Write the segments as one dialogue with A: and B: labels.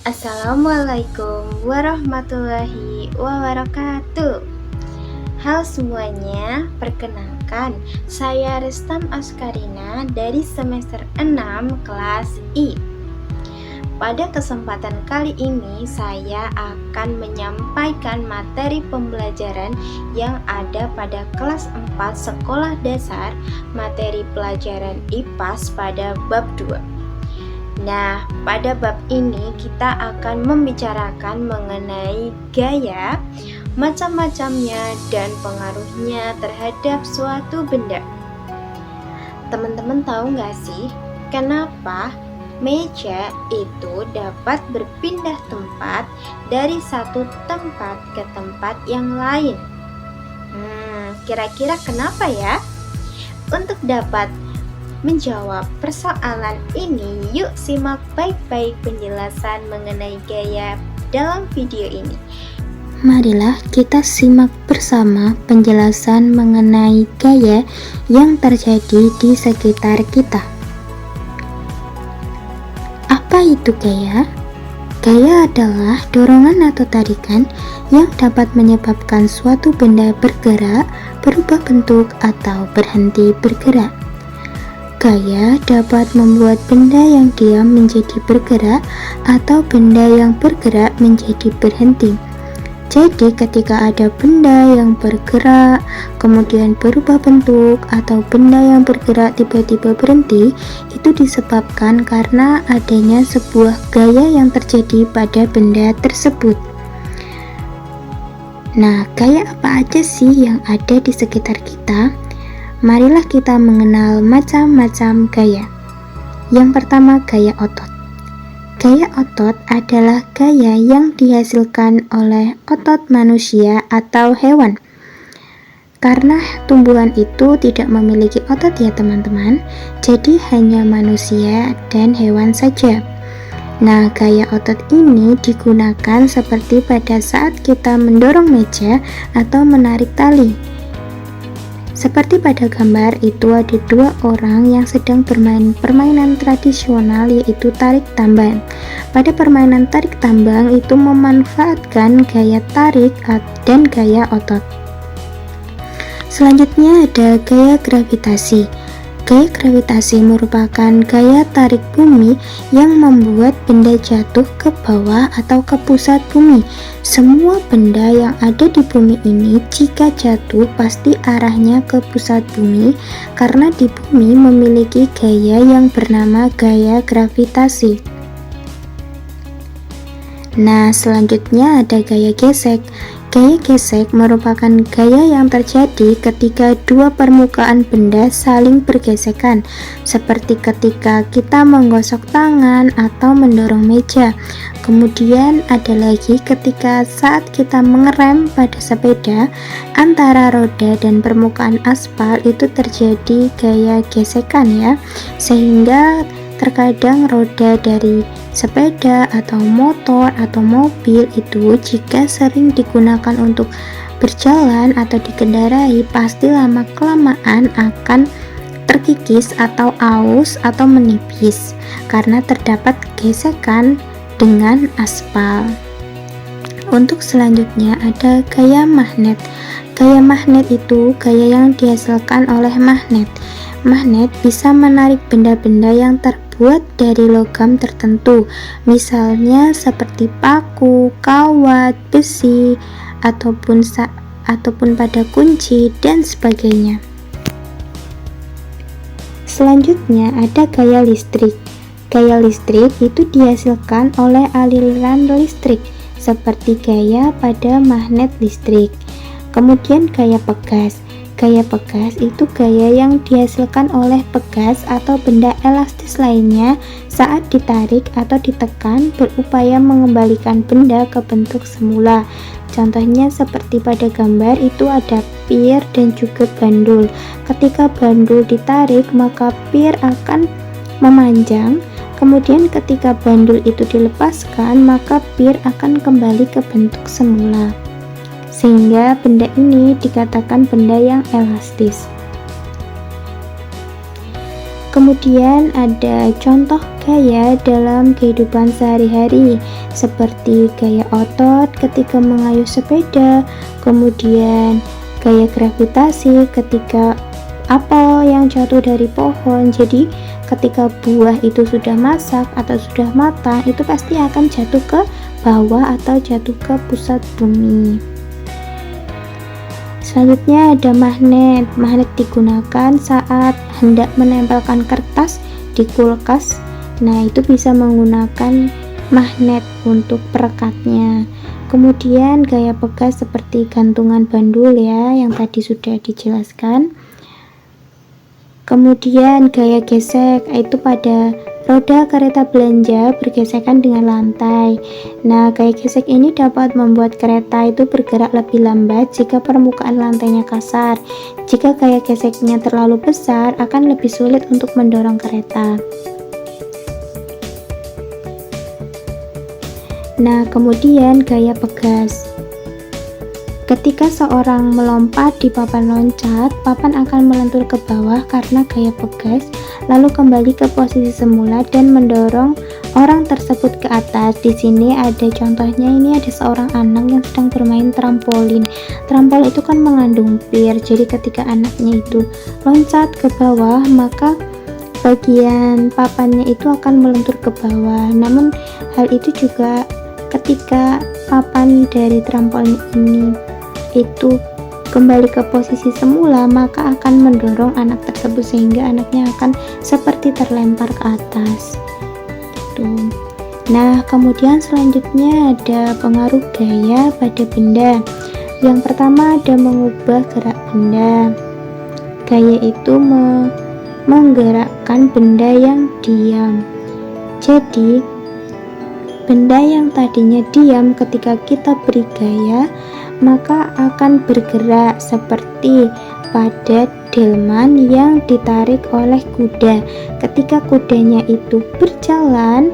A: Assalamualaikum warahmatullahi wabarakatuh. Halo semuanya, perkenalkan saya Restam Askarina dari semester 6 kelas I. Pada kesempatan kali ini saya akan menyampaikan materi pembelajaran yang ada pada kelas 4 sekolah dasar, materi pelajaran IPAS pada bab 2. Nah, pada bab ini kita akan membicarakan mengenai gaya, macam-macamnya, dan pengaruhnya terhadap suatu benda. Teman-teman tahu nggak sih, kenapa meja itu dapat berpindah tempat dari satu tempat ke tempat yang lain? Kira-kira kenapa ya? Untuk dapat menjawab persoalan ini, yuk simak baik-baik penjelasan mengenai gaya dalam video ini.
B: Marilah kita simak bersama penjelasan mengenai gaya yang terjadi di sekitar kita. Apa itu gaya? Gaya adalah dorongan atau tarikan yang dapat menyebabkan suatu benda bergerak, berubah bentuk, atau berhenti bergerak. Gaya dapat membuat benda yang diam menjadi bergerak atau benda yang bergerak menjadi berhenti. Jadi ketika ada benda yang bergerak kemudian berubah bentuk atau benda yang bergerak tiba-tiba berhenti, itu disebabkan karena adanya sebuah gaya yang terjadi pada benda tersebut. Nah, gaya apa aja sih yang ada di sekitar kita? Marilah kita mengenal macam-macam gaya. Yang pertama, gaya otot. Gaya otot adalah gaya yang dihasilkan oleh otot manusia atau hewan. Karena tumbuhan itu tidak memiliki otot ya teman-teman, jadi hanya manusia dan hewan saja. Nah, gaya otot ini digunakan seperti pada saat kita mendorong meja atau menarik tali. Seperti pada gambar itu ada dua orang yang sedang bermain permainan tradisional, yaitu tarik tambang. Pada permainan tarik tambang itu memanfaatkan gaya tarik dan gaya otot. Selanjutnya ada gaya gravitasi. Gaya gravitasi merupakan gaya tarik bumi yang membuat benda jatuh ke bawah atau ke pusat bumi. Semua benda yang ada di bumi ini jika jatuh pasti arahnya ke pusat bumi karena di bumi memiliki gaya yang bernama gaya gravitasi. Nah, selanjutnya ada gaya gesek. Gaya gesek merupakan gaya yang terjadi ketika dua permukaan benda saling bergesekan, seperti ketika kita menggosok tangan atau mendorong meja. Kemudian ada lagi ketika saat kita mengerem pada sepeda, antara roda dan permukaan aspal itu terjadi gaya gesekan ya, sehingga terkadang roda dari sepeda atau motor atau mobil itu jika sering digunakan untuk berjalan atau dikendarai pasti lama-kelamaan akan terkikis atau aus atau menipis karena terdapat gesekan dengan aspal. Untuk selanjutnya ada gaya magnet. Gaya magnet itu gaya yang dihasilkan oleh magnet. Magnet bisa menarik benda-benda yang terbuat dari logam tertentu, misalnya seperti paku, kawat, besi, ataupun pada kunci dan sebagainya. Selanjutnya ada gaya listrik. Gaya listrik itu dihasilkan oleh aliran listrik, seperti gaya pada magnet listrik. Kemudian gaya pegas. Gaya pegas itu gaya yang dihasilkan oleh pegas atau benda elastis lainnya saat ditarik atau ditekan berupaya mengembalikan benda ke bentuk semula. Contohnya seperti pada gambar itu ada pir dan juga bandul. Ketika bandul ditarik maka pir akan memanjang, kemudian ketika bandul itu dilepaskan maka pir akan kembali ke bentuk semula. Sehingga benda ini dikatakan benda yang elastis. Kemudian ada contoh gaya dalam kehidupan sehari-hari seperti gaya otot ketika mengayuh sepeda, kemudian gaya gravitasi ketika apel yang jatuh dari pohon. Jadi ketika buah itu sudah masak atau sudah matang, itu pasti akan jatuh ke bawah atau jatuh ke pusat bumi. Selanjutnya ada magnet. Magnet digunakan saat hendak menempelkan kertas di kulkas. Nah, itu bisa menggunakan magnet untuk perekatnya. Kemudian gaya pegas seperti gantungan bandul ya, yang tadi sudah dijelaskan. Kemudian gaya gesek, itu pada roda kereta belanja bergesekan dengan lantai. Nah, gaya gesek ini dapat membuat kereta itu bergerak lebih lambat jika permukaan lantainya kasar. Jika gaya geseknya terlalu besar, akan lebih sulit untuk mendorong kereta. Nah, kemudian gaya pegas. Ketika seorang melompat di papan loncat, papan akan melentur ke bawah karena gaya pegas, lalu kembali ke posisi semula dan mendorong orang tersebut ke atas. Di sini ada contohnya, ini ada seorang anak yang sedang bermain trampolin. Trampolin itu kan mengandung pir, jadi ketika anaknya itu loncat ke bawah, maka bagian papannya itu akan melentur ke bawah. Namun hal itu juga ketika papan dari trampolin ini itu kembali ke posisi semula, maka akan mendorong anak tersebut sehingga anaknya akan seperti terlempar ke atas gitu. Nah, kemudian selanjutnya ada pengaruh gaya pada benda. Yang pertama ada mengubah gerak benda. Gaya itu menggerakkan benda yang diam. Jadi benda yang tadinya diam ketika kita beri gaya, maka akan bergerak, seperti pada delman yang ditarik oleh kuda. Ketika kudanya itu berjalan,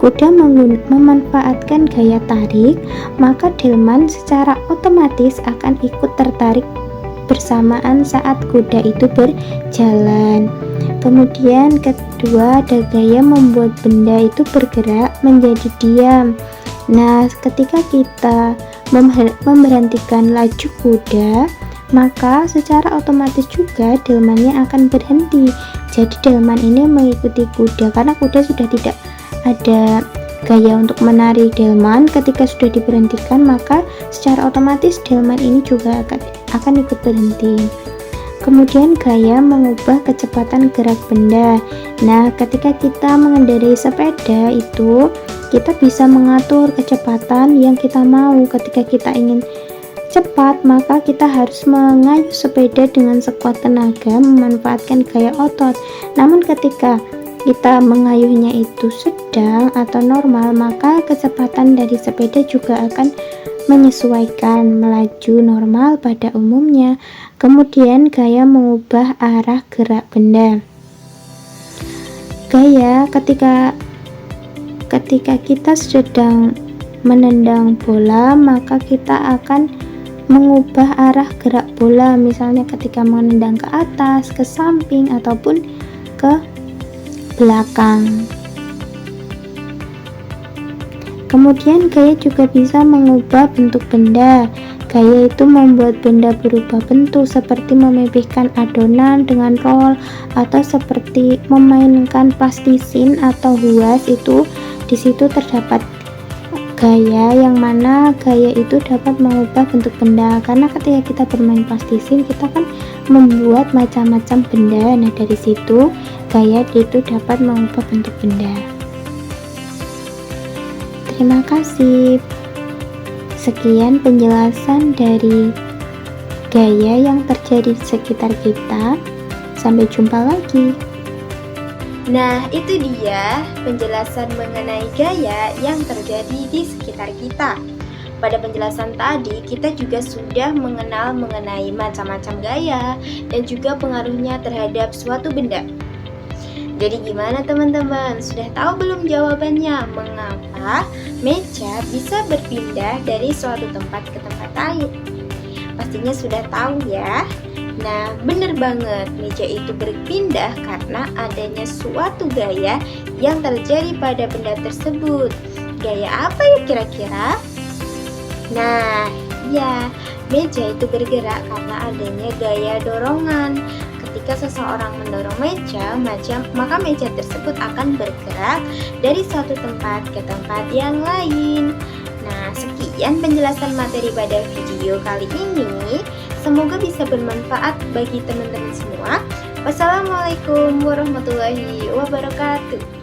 B: kuda memanfaatkan gaya tarik, maka delman secara otomatis akan ikut tertarik bersamaan saat kuda itu berjalan. Kemudian kedua ada gaya membuat benda itu bergerak menjadi diam. Nah, ketika kita memberhentikan laju kuda, maka secara otomatis juga delmannya akan berhenti. Jadi delman ini mengikuti kuda karena kuda sudah tidak ada gaya untuk menarik delman. Ketika sudah diberhentikan, maka secara otomatis delman ini juga akan ikut berhenti. Kemudian gaya mengubah kecepatan gerak benda. Nah, ketika kita mengendarai sepeda itu kita bisa mengatur kecepatan yang kita mau. Ketika kita ingin cepat, maka kita harus mengayuh sepeda dengan sekuat tenaga, memanfaatkan gaya otot. Namun ketika kita mengayuhnya itu sedang atau normal, maka kecepatan dari sepeda juga akan menyesuaikan, melaju normal pada umumnya. Kemudian gaya mengubah arah gerak benda. Gaya ketika kita sedang menendang bola, maka kita akan mengubah arah gerak bola, misalnya ketika menendang ke atas, ke samping, ataupun ke belakang. Kemudian gaya juga bisa mengubah bentuk benda. Gaya itu membuat benda berubah bentuk, seperti memipihkan adonan dengan roll, atau seperti memainkan plastisin atau huas. Itu di situ terdapat gaya, yang mana gaya itu dapat mengubah bentuk benda. Karena ketika kita bermain plastisin, kita kan membuat macam-macam benda. Nah, dari situ gaya itu dapat mengubah bentuk benda. Terima kasih. Sekian penjelasan dari gaya yang terjadi di sekitar kita. Sampai jumpa lagi.
A: Nah, itu dia penjelasan mengenai gaya yang terjadi di sekitar kita. Pada penjelasan tadi, kita juga sudah mengenal mengenai macam-macam gaya dan juga pengaruhnya terhadap suatu benda. Jadi gimana teman-teman? Sudah tahu belum jawabannya? Mengapa meja bisa berpindah dari suatu tempat ke tempat lain? Pastinya sudah tahu ya. Nah, bener banget, meja itu berpindah karena adanya suatu gaya yang terjadi pada benda tersebut. Gaya apa ya kira-kira? Nah, ya, meja itu bergerak karena adanya gaya dorongan. Ketika seseorang mendorong meja, maka meja tersebut akan bergerak dari suatu tempat ke tempat yang lain. Nah, sekian penjelasan materi pada video kali ini. Semoga bisa bermanfaat bagi teman-teman semua. Wassalamualaikum warahmatullahi wabarakatuh.